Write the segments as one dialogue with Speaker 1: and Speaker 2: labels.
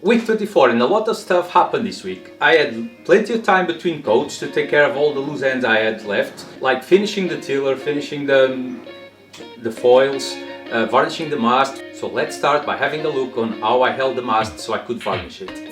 Speaker 1: Week 24 and a lot of stuff happened this week. I had plenty of time between coats to take care of all the loose ends I had left, like finishing the tiller, finishing the foils, varnishing the mast. So let's start by having a look on how I held the mast so I could varnish it.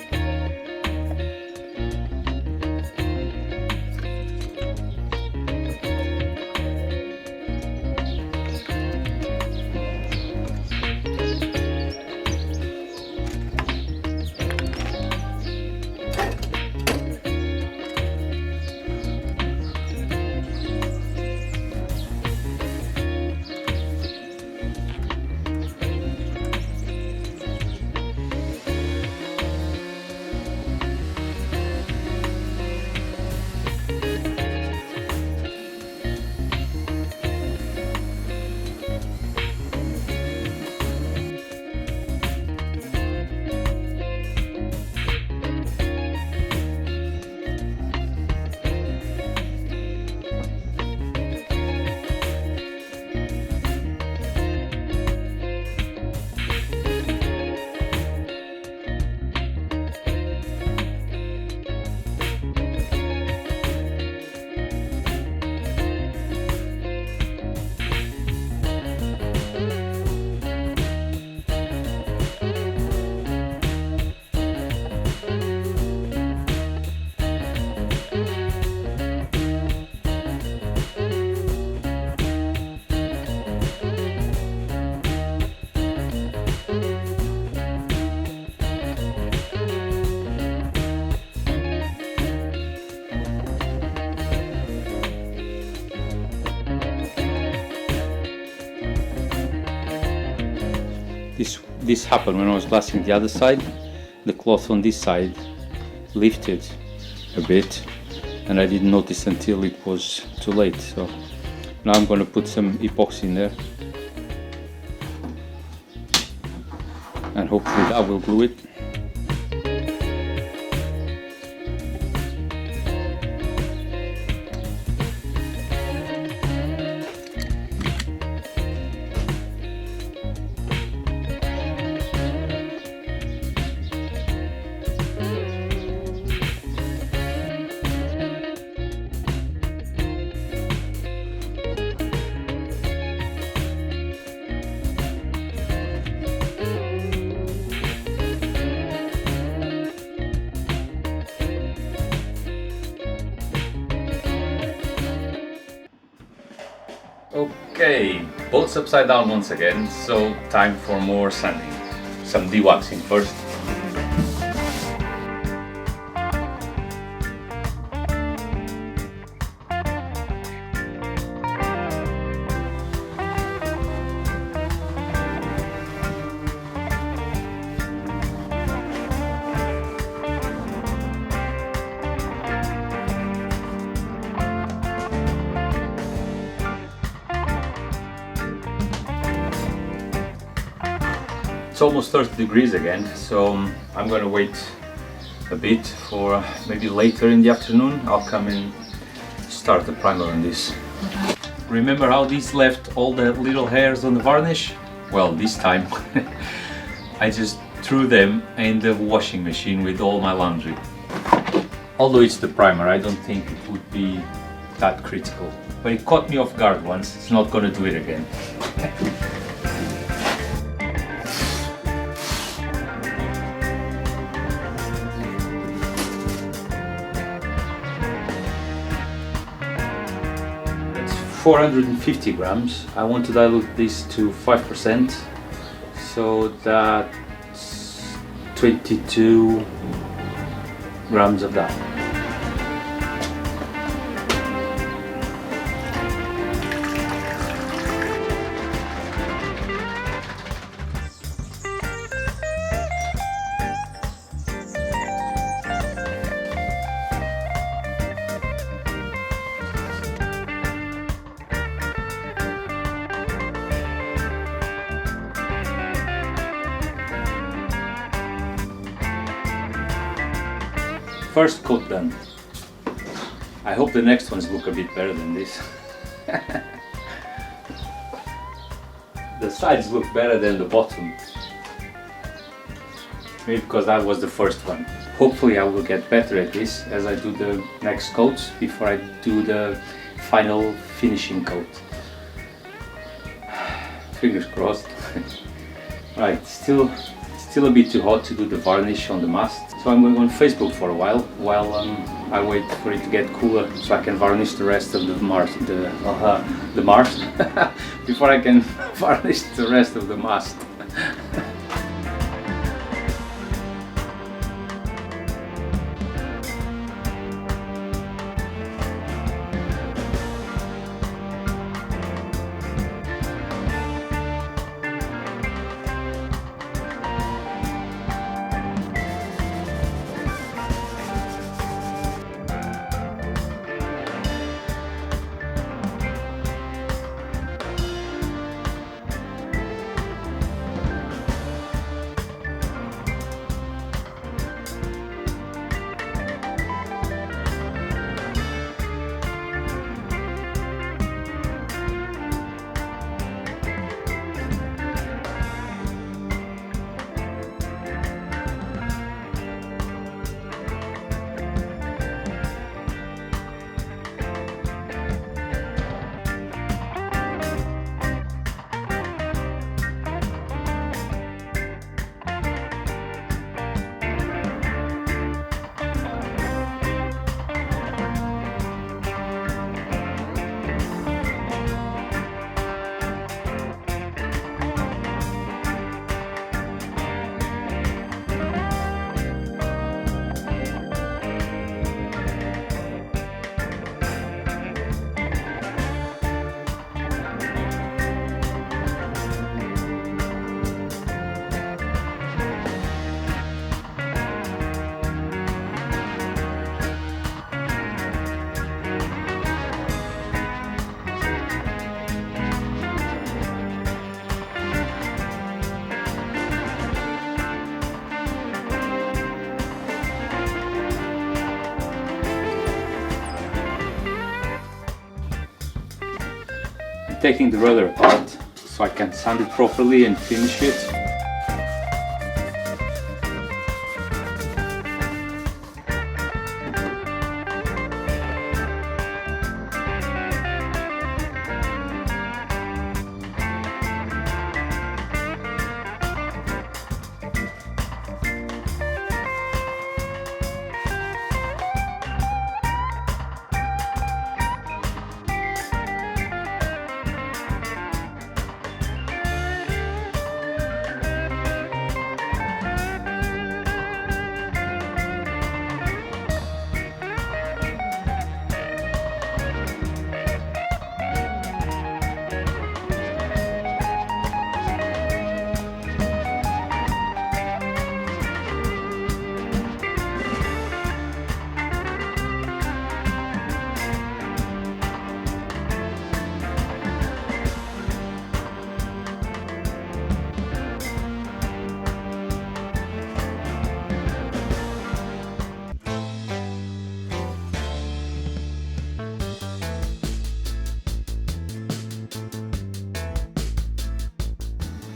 Speaker 1: This happened when I was glassing the other side. The cloth on this side lifted a bit and I didn't notice until it was too late. So now I'm going to put some epoxy in there and hopefully that will glue it. Okay, boats upside down once again, so time for more sanding. Some de-waxing first. It's almost 30 degrees again, so I'm gonna wait a bit for maybe later in the afternoon. I'll come and start the primer on this. Remember how these left all the little hairs on the varnish? Well, this time I just threw them in the washing machine with all my laundry. Although it's the primer, I don't think it would be that critical. But it caught me off guard once, it's not gonna do it again. It's 450 grams. I want to dilute this to 5%, so that's 22 grams of that. First coat done. I hope the next ones look a bit better than this. The sides look better than the bottom. Maybe because that was the first one. Hopefully I will get better at this as I do the next coats before I do the final finishing coat. Fingers crossed. Right, still a bit too hot to do the varnish on the mast. So I'm going on Facebook for a while I wait for it to get cooler so I can varnish the rest of the mast, the mast before I can varnish the rest of the mast. Taking the rudder apart so I can sand it properly and finish it.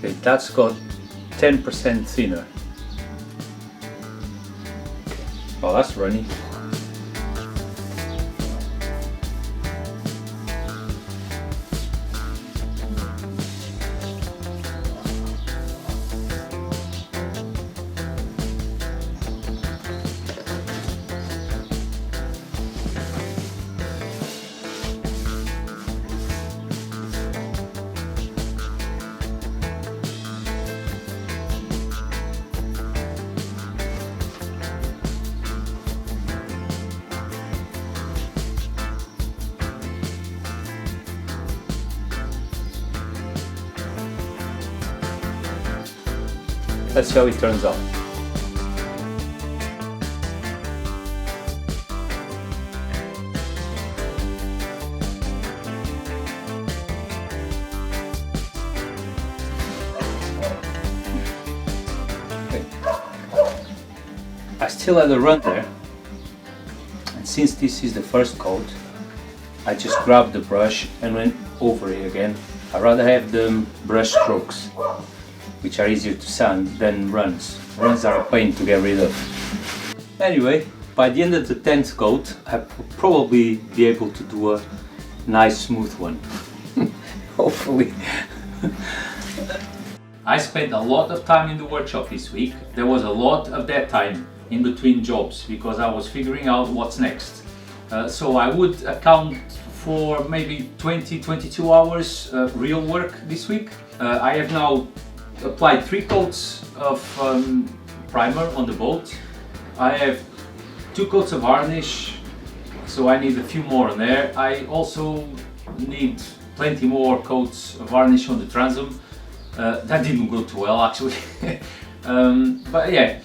Speaker 1: Okay, that's got 10% thinner. Oh, that's runny. Let's see how it turns out. Okay. I still had a run there, since this is the first coat, I just grabbed the brush and went over it again. I rather have the brush strokes, which are easier to sand, than runs. Runs are a pain to get rid of. Anyway, by the end of the 10th coat, I'll probably be able to do a nice smooth one. Hopefully. I spent a lot of time in the workshop this week. There was a lot of that time in between jobs because I was figuring out what's next. So I would account for maybe 20-22 hours real work this week. I have now applied 3 coats of primer on the boat. I have 2 coats of varnish, so I need a few more on there. I also need plenty more coats of varnish on the transom. That didn't go too well actually. But yeah,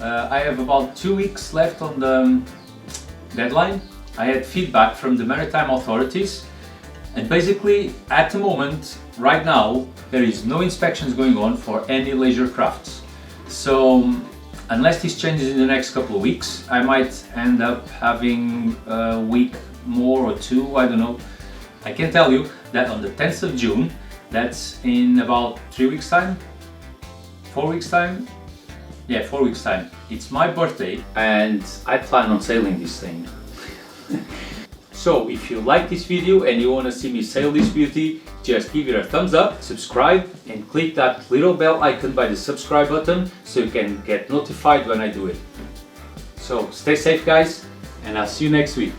Speaker 1: I have about 2 weeks left on the deadline. I had feedback from the maritime authorities, and basically at the moment, right now, there is no inspections going on for any leisure crafts. So unless this changes in the next couple of weeks, I might end up having a week more or 2, I don't know. I can tell you that on the 10th of June, that's in about 3 weeks time, 4 weeks time. Yeah, 4 weeks time. It's my birthday and I plan on sailing this thing. So if you like this video and you want to see me sail this beauty, just give it a thumbs up, subscribe and click that little bell icon by the subscribe button so you can get notified when I do it. So stay safe guys, and I'll see you next week.